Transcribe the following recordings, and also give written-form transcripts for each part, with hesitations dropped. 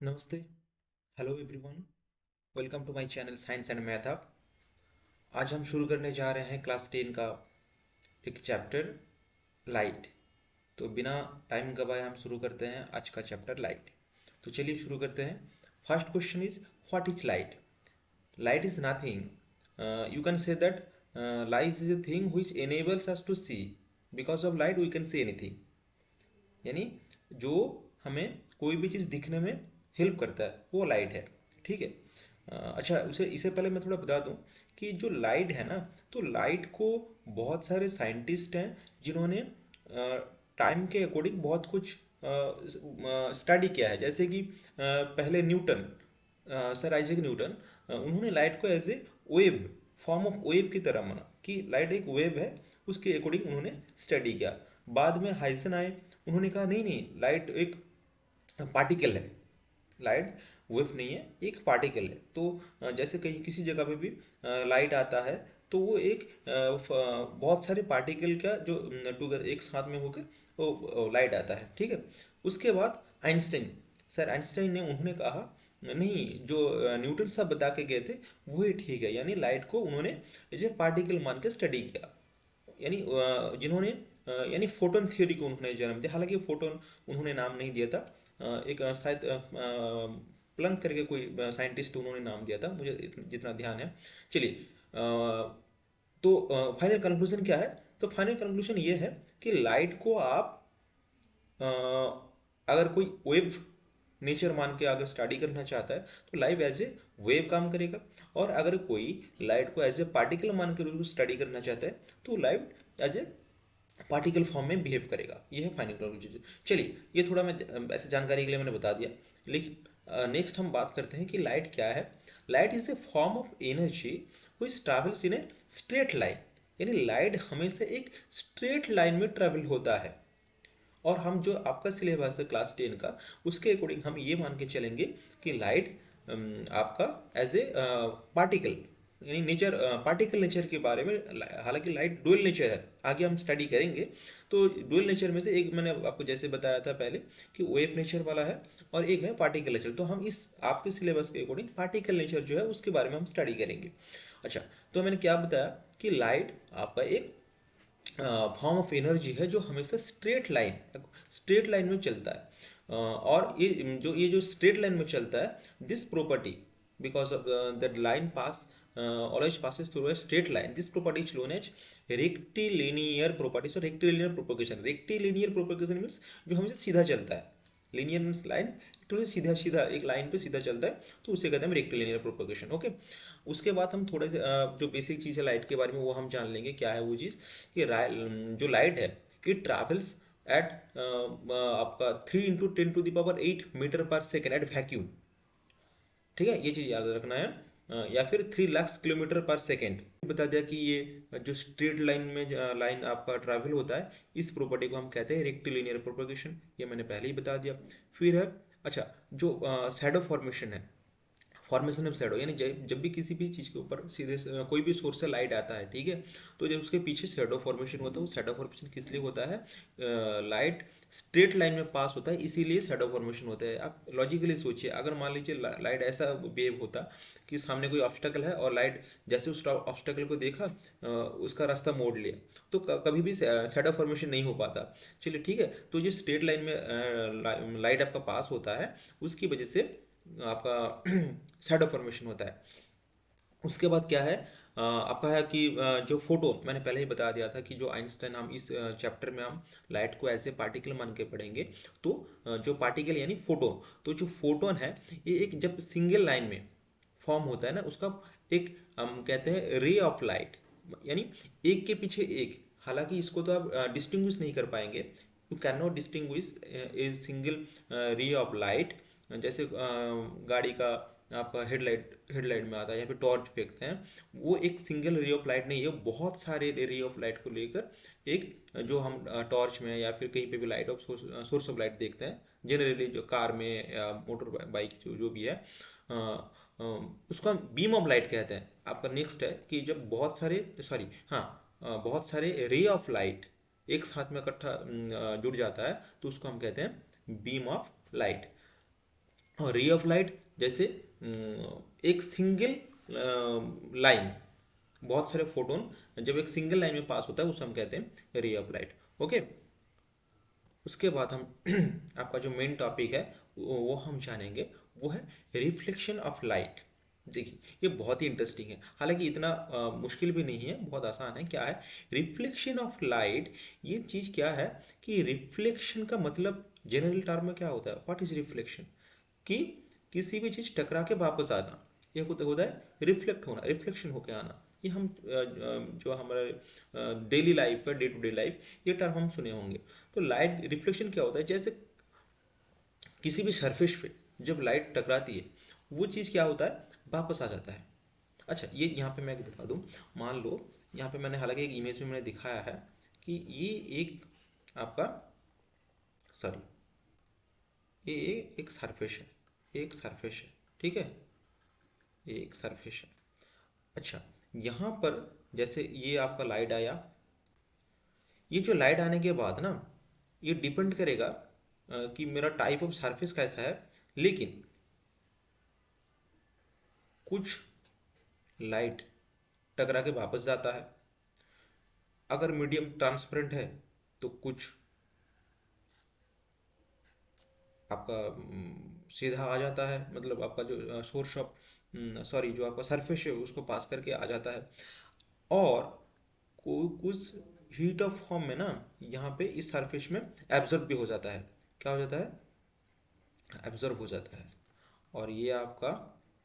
नमस्ते। Hello everyone. Welcome to my channel science and math up. आज हम शुरू करने जा रहे हैं क्लास 10 का एक चैप्टर लाइट। तो बिना टाइम गवाए हम शुरू करते हैं आज का चैप्टर लाइट। तो चलिए शुरू करते हैं। First question is what is light? Light is nothing, you can say that light is a thing which enables us to see. Because of light we can see anything. यानी जो हमें कोई भी चीज़ दिखने में हेल्प करता है वो लाइट है। ठीक है। अच्छा, उसे इससे पहले मैं थोड़ा बता दूं कि जो लाइट है ना, तो लाइट को बहुत सारे साइंटिस्ट हैं जिन्होंने टाइम के अकॉर्डिंग बहुत कुछ स्टडी किया है। जैसे कि पहले न्यूटन, सर आइजैक न्यूटन, उन्होंने लाइट को as a wave, form of wave की तरह माना कि लाइट एक वेव है, उसके अकॉर्डिंग उन्होंने स्टडी किया। बाद में हाइसन आए, उन्होंने कहा नहीं नहीं, लाइट एक पार्टिकल है, लाइट वेव नहीं है, एक पार्टिकल है। तो जैसे कहीं किसी जगह पे भी लाइट आता है तो वो एक बहुत सारे पार्टिकल का जो टूगेदर एक साथ में होकर वो लाइट आता है। ठीक है। उसके बाद आइंस्टाइन, सर आइंस्टाइन ने उन्होंने कहा नहीं, जो न्यूटन साहब बता के गए थे वही ठीक है। यानी लाइट को उन्होंने एज पार्टिकल मान के स्टडी किया। यानी जिन्होंने यानी फोटोन थ्योरी को उन्होंने जन्म दिया। हालांकि फोटोन उन्होंने नाम नहीं दिया था, एक शायद प्लंक करके कोई साइंटिस्ट उन्होंने नाम दिया था, मुझे जितना ध्यान है। चलिए, तो फाइनल कंक्लूजन क्या है? तो फाइनल कंक्लूजन ये है कि लाइट को आप अगर कोई वेव नेचर मान के अगर स्टडी करना चाहता है तो लाइव एज ए वेव काम करेगा। और अगर कोई लाइट को एज ए पार्टिकल मान के उसको स्टडी करना चाहता है तो light as a particle form में बिहेव करेगा। ये है फाइनल कंक्लूजन। चलिए, ये थोड़ा मैं ऐसे जानकारी के लिए मैंने बता दिया। लेकिन नेक्स्ट हम बात करते हैं कि लाइट क्या है। Light is a form of energy which travels in a straight line. यानी लाइट हमेशा एक स्ट्रेट लाइन में ट्रैवल होता है। और हम जो आपका सिलेबस है क्लास 10 का, उसके अकॉर्डिंग हम ये मान के चलेंगे कि लाइट आपका एज ए पार्टिकल, यानी नेचर, पार्टिकल नेचर के बारे में। हालांकि लाइट डुअल नेचर है, आगे हम स्टडी करेंगे। तो डुअल नेचर में से एक मैंने आपको जैसे बताया था पहले कि वेव नेचर वाला है और एक है पार्टिकल नेचर। तो हम इस आपके सिलेबस के अकॉर्डिंग पार्टिकल नेचर जो है उसके बारे में हम स्टडी करेंगे। अच्छा, तो मैंने क्या बताया कि लाइट आपका एक फॉर्म ऑफ एनर्जी है जो हमेशा स्ट्रेट लाइन में चलता है। और ये जो स्ट्रेट लाइन में चलता है, this property, because of that line pass always passes through a straight line, this property is known as rectilinear property। so rectilinear propagation means जो हमेशा सीधा चलता है। लीनियर मीन्स लाइन, तो सीधा सीधा एक लाइन पे सीधा चलता है, तो उसे कहते हैं रेक्टिलिनियर प्रोपगेशन। ओके। उसके बाद हम थोड़े से जो बेसिक चीज़ है लाइट के बारे में वो हम जान लेंगे। क्या है वो चीज़ कि जो लाइट है इट ट्रैवल्स एट आपका 3 × 10⁸ एट वैक्यूम। ठीक है, ये चीज़ याद रखना है। या फिर 3 लाख किलोमीटर पर सेकेंड। बता दिया कि ये जो स्ट्रेट लाइन में लाइन आपका ट्रैवल होता है, इस प्रॉपर्टी को हम कहते हैं रेक्टिलिनियर प्रोपगेशन। ये मैंने पहले ही बता दिया। फिर है, अच्छा, जो शैडो फॉर्मेशन है, फॉर्मेशन ऑफ शैडो, यानी जब भी किसी भी चीज़ के ऊपर सीधे कोई भी सोर्स से लाइट आता है, ठीक है, तो जब उसके पीछे शैडो फॉर्मेशन होता है, वो शैडो फॉर्मेशन किस लिए होता है? लाइट स्ट्रेट लाइन में पास होता है, इसीलिए शैडो फॉर्मेशन होता है। आप लॉजिकली सोचिए, अगर मान लीजिए लाइट ऐसा वेव होता कि सामने कोई ऑब्स्टेकल है और लाइट जैसे उस ऑब्स्टेकल को देखा, उसका रास्ता मोड़ लिया, तो कभी भी शैडो फॉर्मेशन नहीं हो पाता। चलिए ठीक है। तो जो स्ट्रेट लाइन में लाइट आपका पास होता है, उसकी वजह से आपका शैडो फॉर्मेशन होता है। उसके बाद क्या है, आपका है कि जो फोटोन, मैंने पहले ही बता दिया था कि जो आइंस्टाइन, हम इस चैप्टर में हम लाइट को ऐसे पार्टिकल मान के पढ़ेंगे। तो जो पार्टिकल यानी फोटोन, तो जो फोटोन है ये एक जब सिंगल लाइन में फॉर्म होता है ना, उसका एक हम कहते हैं रे ऑफ लाइट, यानी एक के पीछे एक। हालांकि इसको तो आप डिस्टिंग्विश नहीं कर पाएंगे, you can not distinguish a single रे ऑफ लाइट। जैसे गाड़ी का आपका हेडलाइट में आता है या फिर टॉर्च फेंकते हैं, वो एक सिंगल रे ऑफ लाइट नहीं है, बहुत सारे रे ऑफ लाइट को लेकर एक, जो हम टॉर्च में या फिर कहीं पे भी light of source of light देखते हैं जनरली, जो कार में या मोटर बाइक जो भी है, अ, अ, उसको हम बीम ऑफ लाइट कहते हैं। आपका नेक्स्ट है कि जब बहुत सारे, सॉरी हाँ, बहुत सारे रे ऑफ लाइट एक साथ में इकट्ठा जुड़ जाता है, तो उसको हम कहते हैं बीम ऑफ लाइट। और रे ऑफ लाइट जैसे एक सिंगल लाइन, बहुत सारे फोटोन जब एक सिंगल लाइन में पास होता है उसे हम कहते हैं रे ऑफ लाइट। ओके, उसके बाद हम आपका जो मेन टॉपिक है वो हम जानेंगे, वो है रिफ्लेक्शन ऑफ लाइट। देखिए ये बहुत ही इंटरेस्टिंग है, हालांकि इतना मुश्किल भी नहीं है, बहुत आसान है। क्या है रिफ्लेक्शन ऑफ लाइट? ये चीज़ क्या है कि रिफ्लेक्शन का मतलब जनरल टर्म में क्या होता है, व्हाट इज रिफ्लेक्शन? कि किसी भी चीज़ टकरा के वापस आना, ये होता है रिफ्लेक्ट होना, रिफ्लेक्शन होके आना। ये हम जो हमारे डेली लाइफ है, डे टू डे लाइफ, ये टर्म हम सुने होंगे। तो लाइट रिफ्लेक्शन क्या होता है, जैसे किसी भी सरफेस पे जब लाइट टकराती है वो चीज़ क्या होता है, वापस आ जाता है। अच्छा, ये यहाँ पे मैं बता दूँ, मान लो यहाँ पे मैंने हालांकि एक इमेज में मैंने दिखाया है कि ये एक आपका, सॉरी, ये एक सरफेस है, एक सरफेस है, ठीक है, ये एक सरफेस है। अच्छा, यहाँ पर जैसे ये आपका लाइट आया, ये जो लाइट आने के बाद ना, ये डिपेंड करेगा कि मेरा टाइप ऑफ सरफेस कैसा है। लेकिन कुछ लाइट टकरा के वापस जाता है, अगर मीडियम ट्रांसपेरेंट है तो कुछ आपका सीधा आ जाता है, मतलब आपका जो सोर्स ऑफ, सॉरी, जो आपका सरफेस है उसको पास करके आ जाता है। और कुछ हीट ऑफ फॉर्म में ना, यहाँ पे इस सरफेस में एब्जॉर्ब भी हो जाता है। क्या हो जाता है, एब्जॉर्ब हो जाता है। और ये आपका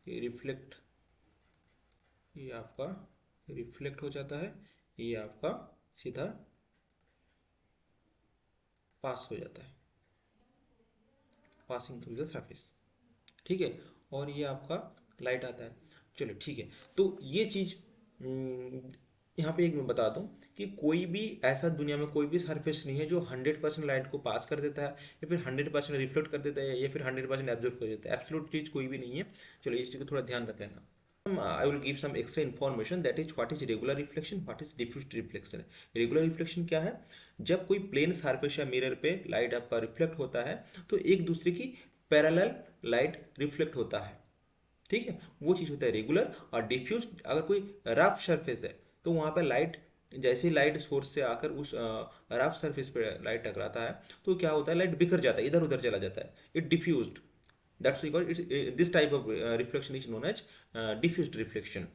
रिफ्लेक्ट, ये आपका रिफ्लेक्ट हो जाता है, ये आपका सीधा पास हो जाता है, पासिंग थ्रू द सरफेस, ठीक है। और ये आपका लाइट आता है। चलो ठीक है, तो ये चीज़ यहाँ पे एक मैं बता दूँ कि कोई भी ऐसा दुनिया में कोई भी सरफेस नहीं है जो 100% लाइट को पास कर देता है, या फिर 100% रिफ्लेक्ट कर देता है, या फिर 100% एब्जॉर्ब कर देता है। एब्सोल्यूट चीज़ कोई भी नहीं है। चलो इस चीज़ को थोड़ा ध्यान रख लेना। I will give some extra information, that is what is regular reflection, what is diffused reflection। Regular reflection क्या है, जब कोई प्लेन सरफेस या मिरर पे लाइट आपका रिफ्लेक्ट होता है तो एक दूसरे की पैरेलल लाइट रिफ्लेक्ट होता है, ठीक है, वो चीज़ होता है रेगुलर। और डिफ्यूज, अगर कोई रफ सरफेस है तो वहाँ पे लाइट, जैसे ही लाइट सोर्स से आकर उस रफ सरफेस पे लाइट टकराता है तो क्या होता है, लाइट बिखर जाता है, इधर उधर चला जाता है, it diffused. That's because it's this type of reflection is known as diffused reflection.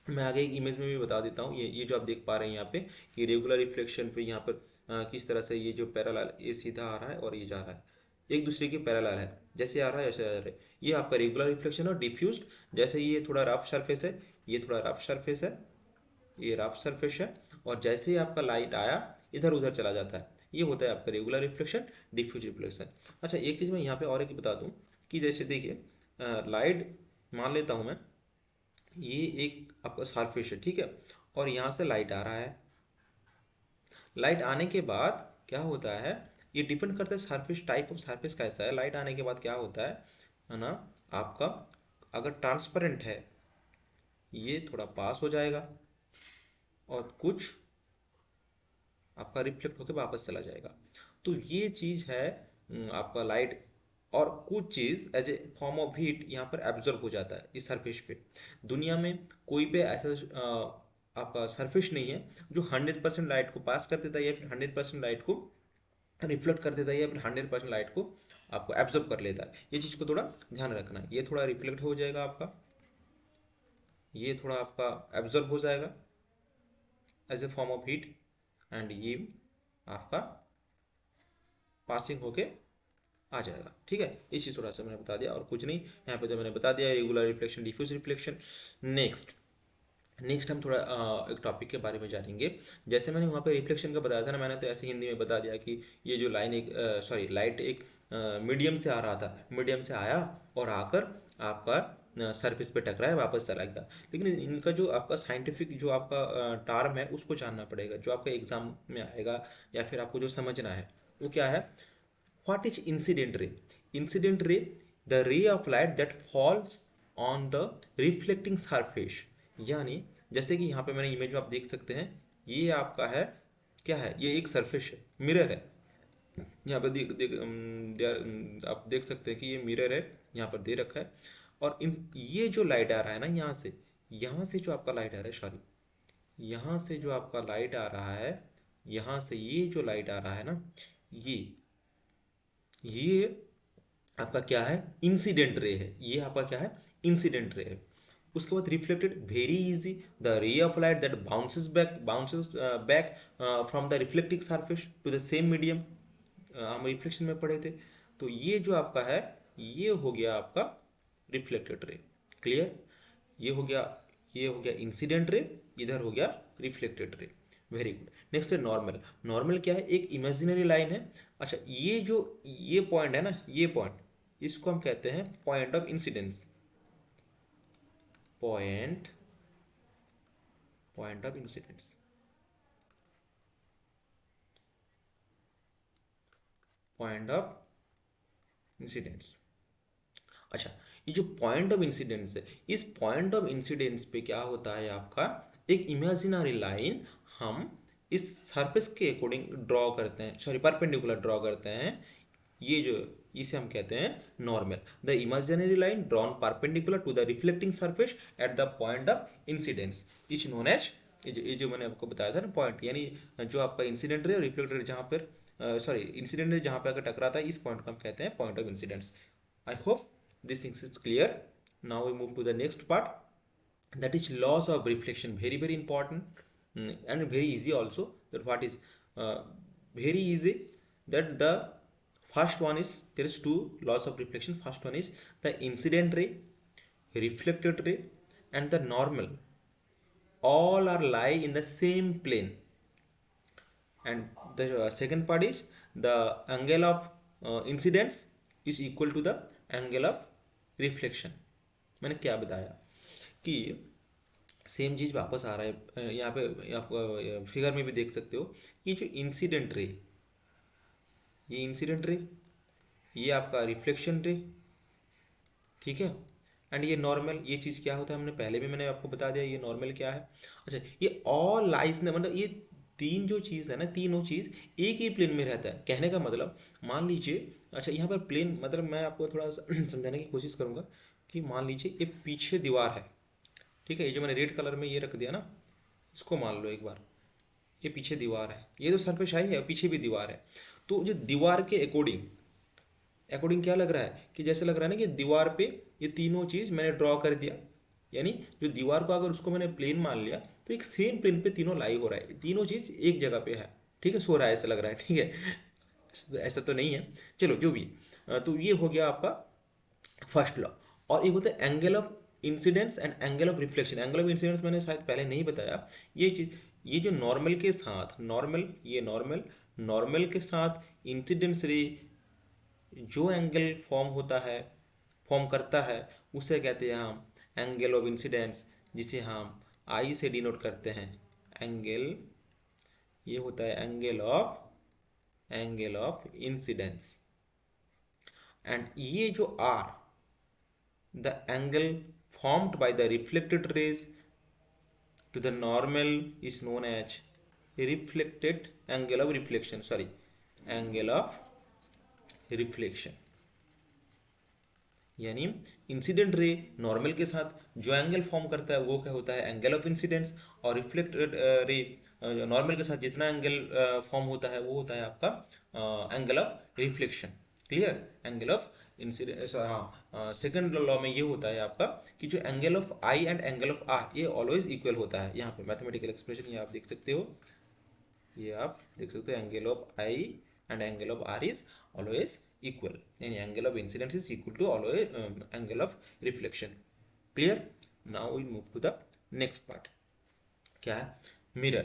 मैं आगे एक इमेज में भी बता देता हूँ, ये जो आप देख पा रहे हैं यहाँ पे कि रेगुलर रिफ्लेक्शन पे यहाँ पर किस तरह से ये जो पैरेलल, ये सीधा आ रहा है और ये जा रहा है, एक दूसरे के पैरेलल है, जैसे आ रहा है ऐसे आ रहा है। ये आपका रेगुलर रिफ्लेक्शन और डिफ्यूज्ड, जैसे ये थोड़ा रफ सरफेस है, ये थोड़ा रफ सरफेस है, ये रफ सरफेस है, और जैसे ही आपका लाइट आया इधर उधर चला जाता है, ये होता है आपका रेगुलर रिफ्लेक्शन, डिफ्यूज रिफ्लेक्शन। अच्छा, एक चीज़ मैं यहाँ पे और एक बता दूँ कि जैसे देखिए लाइट, मान लेता हूँ मैं, ये एक आपका सरफेस है, ठीक है, और यहाँ से लाइट आ रहा है। लाइट आने के बाद क्या होता है, ये डिपेंड करता है सरफेस, टाइप ऑफ सरफेस कैसा है। लाइट आने के बाद क्या होता है ना, आपका अगर ट्रांसपेरेंट है ये थोड़ा पास हो जाएगा, और कुछ आपका रिफ्लेक्ट होकर वापस चला जाएगा। तो ये चीज़ है आपका लाइट। और कुछ चीज़ as a form of heat यहाँ पर एब्जॉर्ब हो जाता है इस सरफेस पे। दुनिया में कोई भी ऐसा आपका सरफेस नहीं है जो 100% लाइट को पास कर देता है, या फिर 100% लाइट को रिफ्लेक्ट कर देता है, या फिर 100% लाइट को आपको एब्जॉर्ब कर लेता है। ये चीज़ को थोड़ा ध्यान रखना है, ये थोड़ा रिफ्लेक्ट हो जाएगा आपका, ये थोड़ा आपका एब्जॉर्ब हो जाएगा as a form of heat, and ये आपका पासिंग होके आ जाएगा, ठीक है। इस चीज़ थोड़ा सा मैंने बता दिया और कुछ नहीं, यहाँ पे तो मैंने बता दिया regular reflection, diffuse reflection. Next next हम थोड़ा एक टॉपिक के बारे में जानेंगे। जैसे मैंने वहाँ पे रिफ्लेक्शन का बताया था ना, मैंने तो ऐसे हिंदी में बता दिया कि ये जो लाइन एक, सॉरी, लाइट एक मीडियम से आ रहा था, मीडियम से आया और आकर आपका सरफेस पे टकराया, वापस चला गया। लेकिन इनका जो आपका साइंटिफिक जो आपका टर्म है उसको जानना पड़ेगा, जो आपका एग्जाम में आएगा, या फिर आपको जो समझना है वो क्या है। What is incident ray? Incident ray, the ray of light that falls on the reflecting surface। यानी जैसे कि यहाँ पे मैंने इमेज में आप देख सकते हैं, ये आपका है, क्या है, ये एक सरफेस है, मिरर है, यहाँ पर आप देख सकते हैं कि ये मिरर है, यहाँ पर दे रखा है। और ये जो लाइट आ रहा है ना यहाँ से जो आपका लाइट आ रहा है, सॉरी, यहाँ से जो आपका लाइट आ रहा है, यहाँ से ये जो लाइट आ रहा है ना, ये ये आपका क्या है, इंसिडेंट रे है। ये आपका क्या है, इंसिडेंट रे है। उसके बाद reflected, very easy, the ray of light that bounces back from the reflecting surface to the same medium. हम रिफ्लेक्शन में पढ़े थे। तो ये जो आपका है, ये हो गया आपका रिफ्लेक्टेड रे। क्लियर? ये हो गया ये हो गया इंसिडेंट रे, इधर हो गया reflected ray. Very good. Next है नॉर्मल। नॉर्मल क्या है, एक इमेजिनरी लाइन है। अच्छा, ये पॉइंट है ना, ये पॉइंट, इसको हम कहते हैं point of incidence. Point point of incidence, point of incidence. अच्छा, ये जो पॉइंट ऑफ इंसिडेंस है, इस पॉइंट ऑफ इंसिडेंस पे क्या होता है आपका, एक इमेजिनरी लाइन हम इस सरफेस के अकॉर्डिंग ड्रॉ करते हैं, सॉरी परपेंडिकुलर ड्रॉ करते हैं। ये जो, इसे हम कहते हैं normal. The imaginary line drawn perpendicular to the reflecting surface at the point of incidence is known as, ये जो मैंने आपको बताया था ना पॉइंट, यानी जो आपका इंसिडेंट रे और रिफ्लेक्टेड रे जहाँ पर, सॉरी इंसिडेंट रे जहाँ पे अगर टकराता है, इस पॉइंट को हम कहते हैं point of incidence. I hope these things is clear. Now we move to the next part, that is laws of reflection. Very very important, and very easy also. That what is uh, very easy, that the first one is, there is two laws of reflection. First one is the incident ray, reflected ray, and the normal, all are lie in the same plane. And the second part is the angle of incidence is equal to the angle of reflection. मैंने क्या बताया कि same चीज वापस आ रहा है, यहाँ पे आप फिगर में भी देख सकते हो। ये जो इंसिडेंट रे, ये इंसिडेंट रे, ये आपका रिफ्लेक्शन रे, ठीक है। एंड ये नॉर्मल, ये चीज़ क्या होता है, हमने पहले भी मैंने आपको बता दिया ये नॉर्मल क्या है। अच्छा, ये ऑल लाइज ने, मतलब ये तीन जो चीज़ है ना, तीनों चीज़ एक ही प्लेन में रहता है। कहने का मतलब, मान लीजिए, अच्छा यहाँ पर प्लेन मतलब मैं आपको थोड़ा समझाने की कोशिश करूँगा कि मान लीजिए ये पीछे दीवार है, ठीक है। ये जो मैंने रेड कलर में ये रख दिया ना, इसको मान लो एक बार, ये पीछे दीवार है, ये तो सरफेस आई है, पीछे भी दीवार है। तो जो दीवार के अकॉर्डिंग अकॉर्डिंग क्या लग रहा है, कि जैसे लग रहा है ना कि दीवार पे ये तीनों चीज़ मैंने ड्रॉ कर दिया, यानी जो दीवार को अगर उसको मैंने प्लेन मान लिया, तो एक सेम प्लेन पे तीनों लाई हो रहा है, तीनों चीज़ एक जगह पे है, ठीक है, सो रहा है ऐसा लग रहा है, ठीक है। ऐसा तो नहीं है, चलो जो भी। तो ये हो गया आपका फर्स्ट लॉ। और एक होता है angle of incidence and angle of reflection. Angle of incidence मैंने शायद पहले नहीं बताया। ये चीज़, ये जो नॉर्मल के साथ नॉर्मल, ये नॉर्मल, नॉर्मल के साथ इंसिडेंस रे जो एंगल फॉर्म होता है, फॉर्म करता है, उसे कहते हैं हम एंगल ऑफ इंसिडेंस, जिसे हम आई से डिनोट करते हैं एंगल। ये होता है एंगल ऑफ इंसिडेंस। एंड ये जो r, the angle formed by the reflected rays to the normal is known as reflected angle of reflection, sorry, angle of reflection। यानी इंसिडेंट रे नॉर्मल के साथ जो एंगल फॉर्म करता है वो क्या होता है, एंगल ऑफ इंसिडेंस। और रिफ्लेक्टेड रे नॉर्मल के साथ जितना एंगल फॉर्म होता है वो होता है आपका angle of reflection. Clear? Angle of incidence, हाँ, सेकंड लॉ में ये होता है आपका कि जो angle of I and angle of r ये ऑलवेज इक्वल होता है। यहाँ पे मैथमेटिकल एक्सप्रेशन ये आप देख सकते हो, ये आप देख सकते हो, angle of I and angle of R is always equal, यानी angle of incidence is equal to always angle of reflection. Clear? Now we move to the next part. क्या है? Mirror,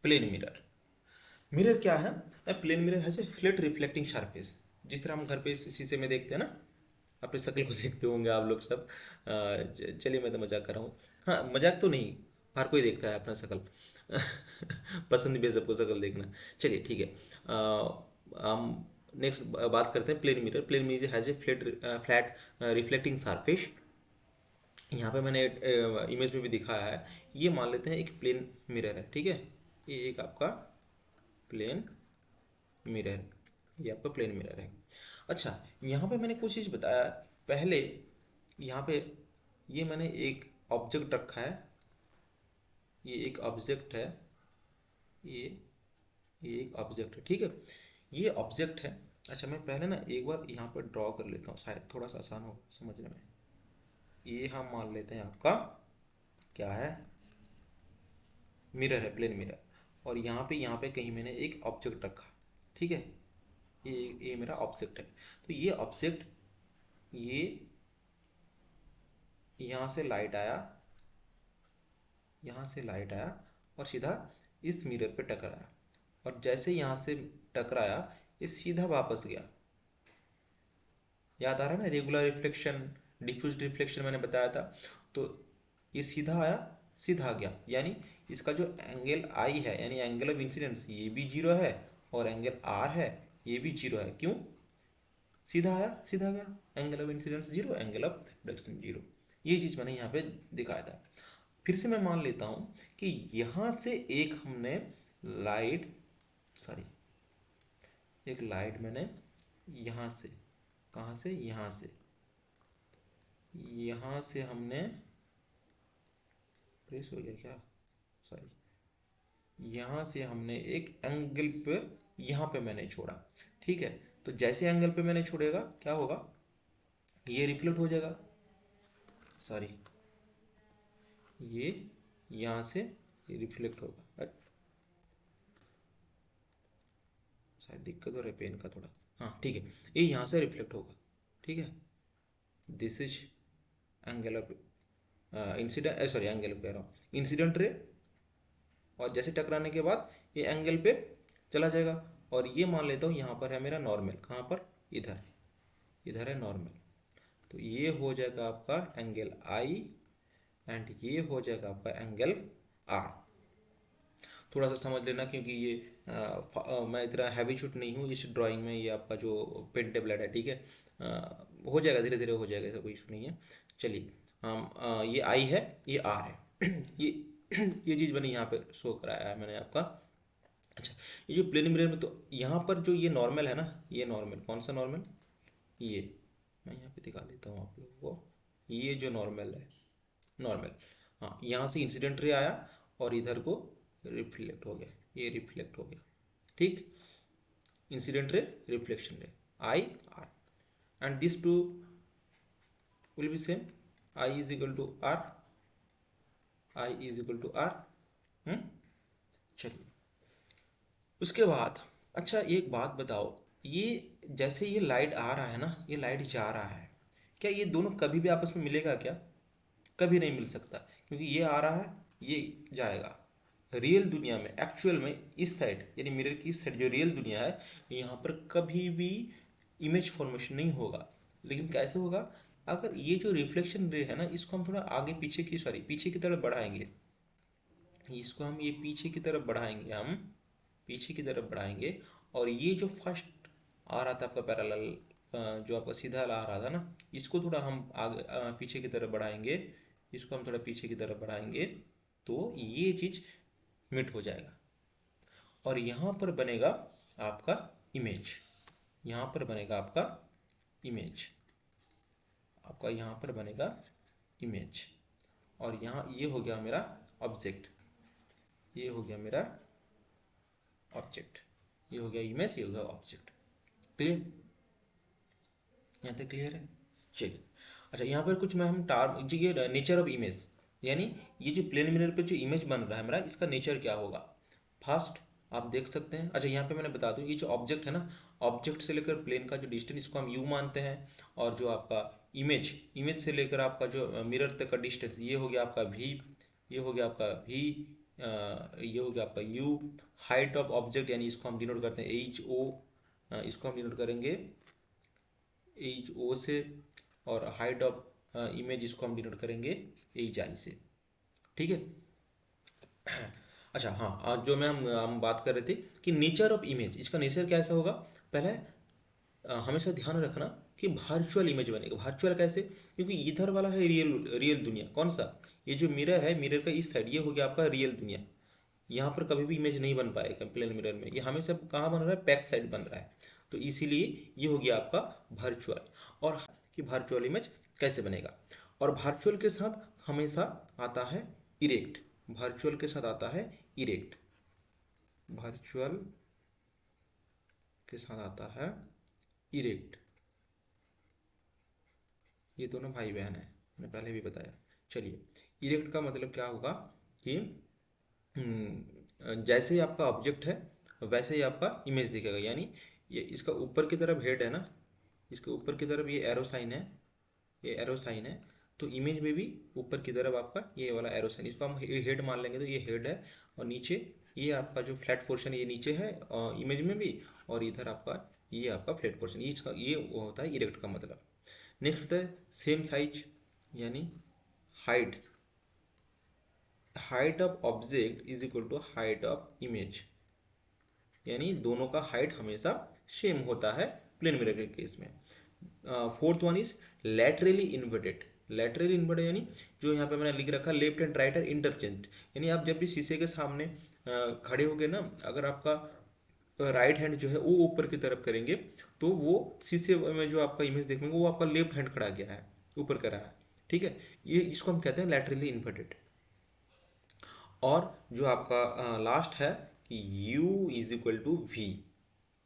plane mirror. मिरर क्या है? Plane mirror has a flat reflecting surface. जिस तरह हम घर पे शीशे में देखते हैं ना, अपनी शक्ल को देखते होंगे आप लोग सब। चलिए मैं तो मजाक कर रहा हूँ, हाँ मजाक तो नहीं, हर कोई देखता है अपना शक्ल पसंद भी है सबको शक्ल देखना। चलिए ठीक है, हम नेक्स्ट बात करते हैं plane mirror. Plane mirror has a flat reflecting surface. यहाँ पे मैंने इमेज में भी दिखाया है। ये मान लेते हैं एक प्लेन मिरर है, ठीक है, ये एक आपका प्लेन मिरर। ये आपका प्लेन मिरर है। अच्छा, यहाँ पे मैंने कुछ चीज़ बताया पहले। यहाँ पे ये मैंने एक ऑब्जेक्ट रखा है, ये एक ऑब्जेक्ट है, ये ये एक ऑब्जेक्ट है, ठीक है, ये ऑब्जेक्ट है। अच्छा, मैं पहले ना एक बार यहाँ पर ड्रॉ कर लेता हूँ, शायद थोड़ा सा आसान हो समझने में। ये हम मान लेते हैं आपका क्या है, मिरर है, प्लेन मिरर। और यहाँ पे कहीं मैंने एक ऑब्जेक्ट रखा, ठीक है, ये मेरा ऑब्जेक्ट है। तो ये ऑब्जेक्ट, ये यहाँ से लाइट आया, यहाँ से लाइट आया और सीधा इस मिरर पे टकराया, और जैसे यहाँ से टकराया ये सीधा वापस गया। याद आ रहा है ना, रेगुलर रिफ्लेक्शन, डिफ्यूज रिफ्लेक्शन मैंने बताया था। तो ये सीधा आया, सीधा गया, यानी इसका जो एंगल आई है, यानी एंगल ऑफ इंसिडेंस, ये भी जीरो है, और एंगल आर है, ये भी जीरो है। क्यों? सीधा आया सीधा गया, angle of incidence zero, angle of reflection zero. ये चीज़ मैंने यहाँ पे दिखाया था। फिर से मैं मान लेता हूँ कि यहाँ से एक हमने लाइट, सॉरी, एक लाइट मैंने यहाँ से, कहाँ से, यहाँ से हमने, प्रेस हो गया क्या, सॉरी, यहाँ से हमने एक एंगल पे, यहाँ पे मैंने छोड़ा, ठीक है। तो जैसे एंगल पे मैंने छोड़ेगा क्या होगा, ये रिफ्लेक्ट हो जाएगा, सॉरी, ये यहाँ से रिफ्लेक्ट होगा। शायद दिक्कत हो रहा है पेन का थोड़ा, हाँ ठीक है, ये यहाँ से रिफ्लेक्ट होगा, ठीक है। This is angle of incident, sorry angle कह रहा हूँ, इंसिडेंट रे, और जैसे टकराने के बाद ये एंगल पे चला जाएगा। और ये मान लेता हूँ यहाँ पर है मेरा नॉर्मल, कहाँ पर, इधर, इधर है नॉर्मल। तो ये हो जाएगा आपका एंगल आई, एंड ये हो जाएगा आपका एंगल आर। थोड़ा सा समझ लेना, क्योंकि ये मैं इतना हैबिचुअट नहीं हूँ इस ड्राइंग में, ये आपका जो पेन टेबलेट है, ठीक है, हो जाएगा, धीरे धीरे हो जाएगा, ऐसा कोई इशू नहीं है। चलिए, हम ये आई है, ये आर है ये ये चीज़ मैंने यहाँ पे शो कराया है मैंने आपका। अच्छा, ये जो प्लेन मिरर में, तो यहाँ पर जो ये नॉर्मल है ना, ये नॉर्मल, कौन सा नॉर्मल, ये मैं यहाँ पे दिखा देता हूँ आप लोगों को, ये जो नॉर्मल है, नॉर्मल, हाँ, यहाँ से इंसिडेंट रे आया और इधर को रिफ्लेक्ट हो गया, ये रिफ्लेक्ट हो गया, ठीक, incident ray, reflection ray, i r, and this two will be same, i is equal to r, i is equal to r. चलिए, उसके बाद, अच्छा एक बात बताओ, ये जैसे ये लाइट आ रहा है ना, ये लाइट जा रहा है, क्या ये दोनों कभी भी आपस में मिलेगा क्या? कभी नहीं मिल सकता, क्योंकि ये आ रहा है, ये जाएगा। रियल दुनिया में, एक्चुअल में, इस साइड यानी मिरर की इस साइड जो रियल दुनिया है, यहाँ पर कभी भी इमेज फॉर्मेशन नहीं होगा। लेकिन कैसे होगा, अगर ये जो रिफ्लेक्शन रे है ना, इसको हम थोड़ा आगे पीछे की, सॉरी पीछे की तरफ बढ़ाएंगे, इसको हम ये पीछे की तरफ बढ़ाएंगे, हम पीछे की तरफ बढ़ाएंगे, और ये जो फर्स्ट आ रहा था आपका पैरेलल, जो आपका सीधा आ रहा था ना, इसको थोड़ा हम आगे पीछे की तरफ बढ़ाएंगे, इसको हम थोड़ा पीछे की तरफ बढ़ाएंगे, तो ये चीज़ मिट हो जाएगा, और यहाँ पर बनेगा आपका इमेज, यहाँ पर बनेगा आपका इमेज, आपका यहाँ पर बनेगा इमेज, और यहाँ ये हो गया मेरा ऑब्जेक्ट, ये हो गया मेरा ऑब्जेक्ट, ये हो गया इमेज, ये हो गया ऑब्जेक्ट। क्लियर, यहाँ तक क्लियर है? चलिए, अच्छा यहाँ पर कुछ मैं हम टार्म, ये नेचर ऑफ इमेज, यानी ये जो प्लेन मिरर पे जो इमेज बन रहा है मेरा, इसका नेचर क्या होगा। फर्स्ट आप देख सकते हैं, अच्छा यहाँ पे मैंने बता दूँ, ये जो ऑब्जेक्ट है ना, ऑब्जेक्ट से लेकर प्लेन का जो डिस्टेंस, इसको हम यू मानते हैं, और जो आपका इमेज, इमेज से लेकर आपका जो मिरर तक का डिस्टेंस, ये हो गया आपका वी, ये हो गया आपका वी, ये हो गया आपका यू। हाइट ऑफ ऑब्जेक्ट, यानी इसको हम डिनोट करते हैं एच ओ, इसको हम डिनोट करेंगे एच ओ से, और हाइट ऑफ इमेज इसको हम डिनोट करेंगे एच आई से, ठीक है। अच्छा हाँ, आज जो मैं हम बात कर रहे थे कि नेचर ऑफ इमेज, इसका नेचर कैसा होगा, पहले हमेशा ध्यान रखना कि वर्चुअल इमेज बनेगा। वर्चुअल कैसे, क्योंकि इधर वाला है रियल, रियल दुनिया, कौन सा, ये जो मिरर है, मिरर का इस साइड, ये हो गया आपका रियल दुनिया। यहाँ पर कभी भी इमेज नहीं बन पाएगा प्लेन मिरर में, ये हमेशा कहाँ बन रहा है, बैक साइड बन रहा है। तो इसीलिए ये हो गया आपका वर्चुअल। और कि वर्चुअल इमेज कैसे बनेगा, और वर्चुअल के साथ हमेशा आता है इरेक्ट, वर्चुअल के साथ आता है इरेक्ट, वर्चुअल के साथ आता है इरेक्ट। ये दोनों भाई बहन है, मैंने पहले भी बताया। चलिए, इरेक्ट का मतलब क्या होगा कि जैसे ही आपका ऑब्जेक्ट है वैसे ही आपका इमेज दिखेगा। यानी ये इसका ऊपर की तरफ हेड है ना, इसके ऊपर की तरफ ये एरो साइन है, ये एरो साइन है, तो इमेज में भी ऊपर की तरफ आपका ये वाला एरो साइन, इसको हम हेड मान लेंगे, तो ये हेड है, और नीचे ये आपका जो फ्लैट पोर्शन ये नीचे है इमेज में भी, और इधर आपका ये आपका फ्लैट पोर्शन, ये इसका ये होता है इरेक्ट का मतलब। नेक्स्ट होता है सेम साइज, यानी height, height of object is equal to height of image, यानी दोनों का हाइट हमेशा सेम होता है प्लेन मिरर के केस में। Fourth one is laterally inverted, laterally inverted यानी जो यहाँ पे मैंने लिख रखा left and right are interchange, यानी आप जब भी शीशे के सामने खड़े होगे ना, अगर आपका राइट हैंड जो है वो ऊपर की तरफ करेंगे, तो वो शीशे में जो आपका इमेज देखेंगे वो आपका लेफ्ट हैंड खड़ा गया है, ऊपर कर रहा है। ठीक है, ये इसको हम कहते हैं लैटरली इन्वर्टेड। और जो आपका लास्ट है कि u is equal to v,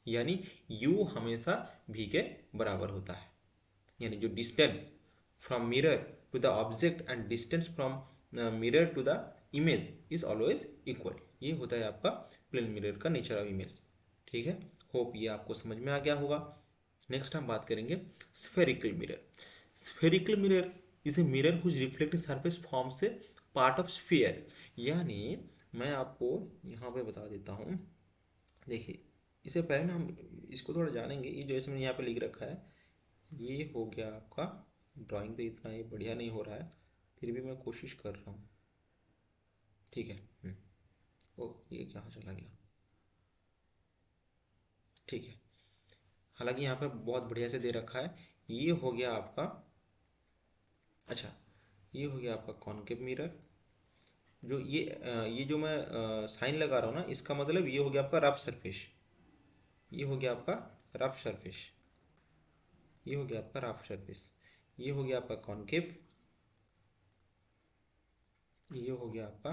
यानी u हमेशा v के बराबर होता है, यानी जो distance from mirror to the object and distance from mirror to the image is always equal, ये होता है आपका प्लेन मिरर का नेचर ऑफ इमेज। ठीक है, होप ये आपको समझ में आ गया होगा। नेक्स्ट हम बात करेंगे spherical mirror. Spherical mirror is a mirror whose reflective surface forms a part of sphere, यानी मैं आपको यहाँ पे बता देता हूँ। देखिए, इससे पहले ना हम इसको थोड़ा जानेंगे। ये जैसे मैंने यहाँ पे लिख रखा है, ये हो गया आपका, ड्राइंग पे इतना ये बढ़िया नहीं हो रहा है, फिर भी मैं कोशिश कर रहा हूँ। ठीक है। ओ, ये कहाँ चला गया। ठीक है, हालांकि यहाँ पे बहुत बढ़िया से दे रखा है। ये हो गया आपका, अच्छा, ये हो गया आपका कॉनकेव मिरर। जो ये जो मैं साइन लगा रहा हूँ ना, इसका मतलब ये हो गया आपका रफ सरफेस, ये हो गया आपका रफ सरफेस, ये हो गया आपका रफ सरफेस, ये हो गया आपका कॉनकेव, ये हो गया आपका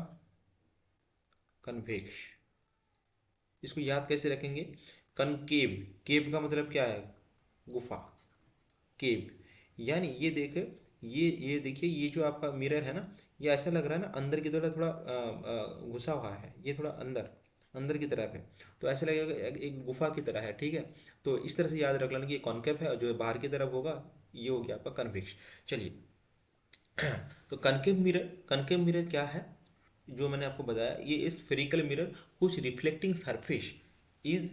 कन्वेक्स। इसको याद कैसे रखेंगे, कनकेव, केव का मतलब क्या है, गुफा, केव। यानी ये देख, ये देखिए, ये जो आपका मिरर है ना, ये ऐसा लग रहा है ना अंदर की तरफ थोड़ा घुसा हुआ है, ये थोड़ा अंदर अंदर की तरफ है, तो ऐसा लगेगा एक गुफा की तरह है। ठीक है, तो इस तरह से याद रख लेना कि ये कॉनकेव है, और जो बाहर की तरफ होगा ये हो गया आपका कन्वेक्स। चलिए, तो कनकेव मिरर क्या है, जो मैंने आपको बताया, ये स्फेरिकल मिरर कुछ reflecting surface is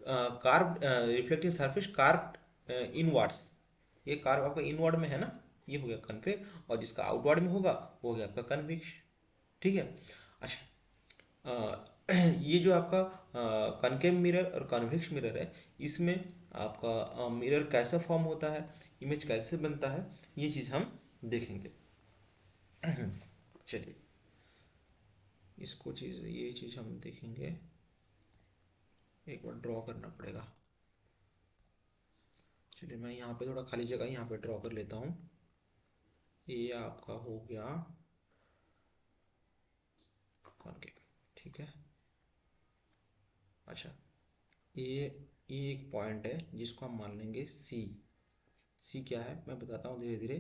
curve, reflecting surface carved inwards, ये कार्व आपका इनवर्ड में है ना, ये हो गया कनकेव, और जिसका आउटवर्ड में होगा वो हो गया आपका कन्वेक्स। ठीक है, अच्छा, ये जो आपका कनकेव मिरर और कन्वेक्स मिरर है, इसमें आपका मिरर कैसा फॉर्म होता है, इमेज कैसे बनता है, ये चीज़ हम देखेंगे। चलिए, ये चीज़ हम देखेंगे, एक बार ड्रॉ करना पड़ेगा। चलिए, मैं यहाँ पे थोड़ा खाली जगह यहाँ पे ड्रॉ कर लेता हूँ। ये आपका हो गया कॉनकेव। ठीक है, अच्छा, ये ये एक पॉइंट है जिसको हम मान लेंगे सी। सी क्या है मैं बताता हूँ धीरे धीरे।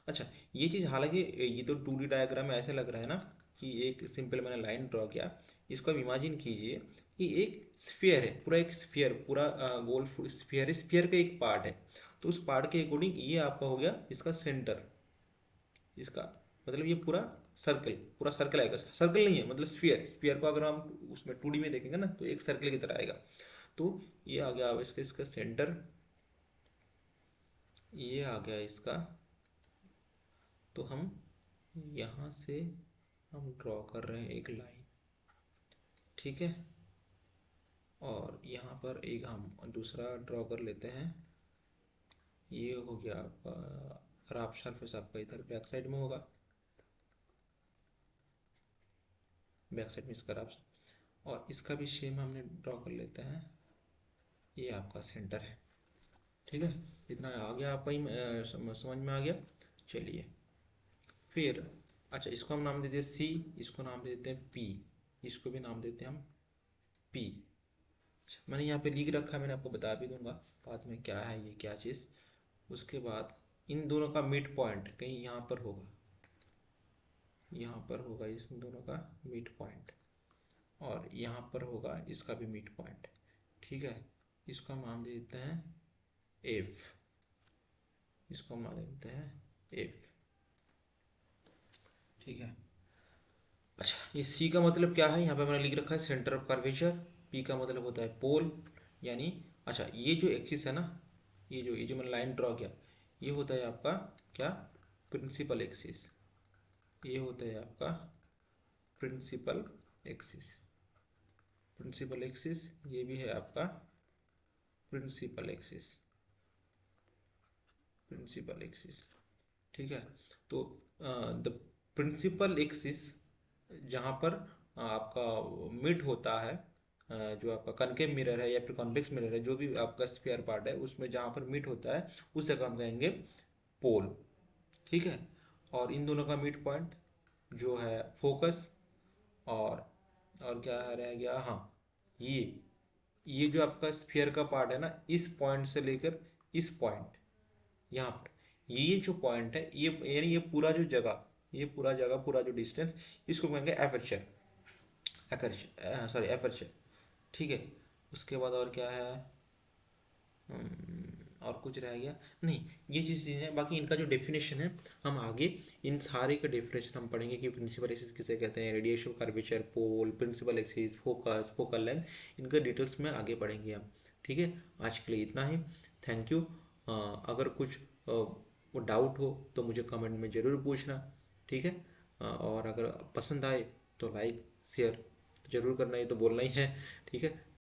अच्छा, ये चीज़ हालांकि ये तो 2D डायग्राम में ऐसे लग रहा है ना कि एक सिंपल मैंने लाइन ड्रॉ किया, इसको आप इमेजिन कीजिए कि एक स्फीयर है, पूरा एक स्फीयर, पूरा गोल स्फीयर है, स्फीयर का एक पार्ट है, तो उस पार्ट के अकॉर्डिंग ये आपका हो गया इसका सेंटर, इसका मतलब ये पूरा सर्कल, पूरा सर्कल आएगा, सर्कल नहीं है मतलब स्फीयर, स्फीयर को अगर हम उसमें 2D में देखेंगे ना तो एक सर्कल की तरह आएगा। तो ये आ गया इसका इसका सेंटर, ये आ गया इसका, तो हम यहाँ से हम ड्रॉ कर रहे हैं एक लाइन। ठीक है, और यहाँ पर एक हम दूसरा ड्रॉ कर लेते हैं, ये हो गया आपका रफ सरफेस, आपका इधर बैक साइड में होगा, बैक साइड में इसका रफ, और इसका भी शेम हमने ड्रॉ कर लेते हैं, ये आपका सेंटर है। ठीक है, इतना आ गया आपका ही समझ में आ गया। चलिए फिर, अच्छा इसको हम नाम दे देते हैं सी, इसको नाम दे देते हैं पी, इसको भी नाम देते हैं हम पी। अच्छा, मैंने यहाँ पे लिख रखा है, मैंने आपको बता भी दूंगा बाद में क्या है ये क्या चीज़। उसके बाद इन दोनों का मिड पॉइंट कहीं यहाँ पर होगा, यहाँ पर होगा इस दोनों का मिड पॉइंट, और यहाँ पर होगा इसका भी मिड पॉइंट। ठीक है, इसको हम नाम दे देते हैं एफ, इसको हम नाम दे देते हैं एफ। ठीक है, अच्छा ये सी का मतलब क्या है, यहाँ पे मैंने लिख रखा है सेंटर ऑफ कर्वेचर। पी का मतलब होता है पोल, यानी अच्छा ये जो एक्सिस है ना, ये जो मैंने लाइन ड्रॉ किया, ये होता है आपका क्या, प्रिंसिपल एक्सिस। ये होता है आपका प्रिंसिपल एक्सिस। प्रिंसिपल एक्सिस ये भी है आपका प्रिंसिपल एक्सिस, प्रिंसिपल एक्सिस। ठीक है, तो द प्रिंसिपल एक्सिस जहाँ पर आपका मिड होता है, जो आपका कनकेव मिरर है या फिर कॉन्वेक्स मिरर है, जो भी आपका स्फीयर पार्ट है उसमें जहाँ पर मिड होता है उस जगह हम कहेंगे पोल। ठीक है, और इन दोनों का मिड पॉइंट जो है फोकस, और क्या रह गया, हाँ ये जो आपका स्फीयर का पार्ट है ना, इस पॉइंट से लेकर इस पॉइंट यहाँ पर, ये जो पॉइंट है ये, यानी ये पूरा जो जगह, ये पूरा जगह, पूरा जो डिस्टेंस, इसको कहेंगे एपर्चर, सॉरी एपर्चर। ठीक है, उसके बाद और क्या है, और कुछ रह गया नहीं, ये चीज़ें हैं। बाकी इनका जो डेफिनेशन है हम आगे इन सारे के डेफिनेशन हम पढ़ेंगे कि प्रिंसिपल एक्सिस किसे कहते हैं, radiation curvature, pole, principal axis, focus, focal length, इनका डिटेल्स में आगे पढ़ेंगे हम। ठीक है, आज के लिए इतना ही। Thank you. अगर कुछ वो डाउट हो तो मुझे कमेंट में ज़रूर पूछना। ठीक है, और अगर पसंद आए तो लाइक शेयर ज़रूर करना, ये तो बोलना ही है। ठीक है,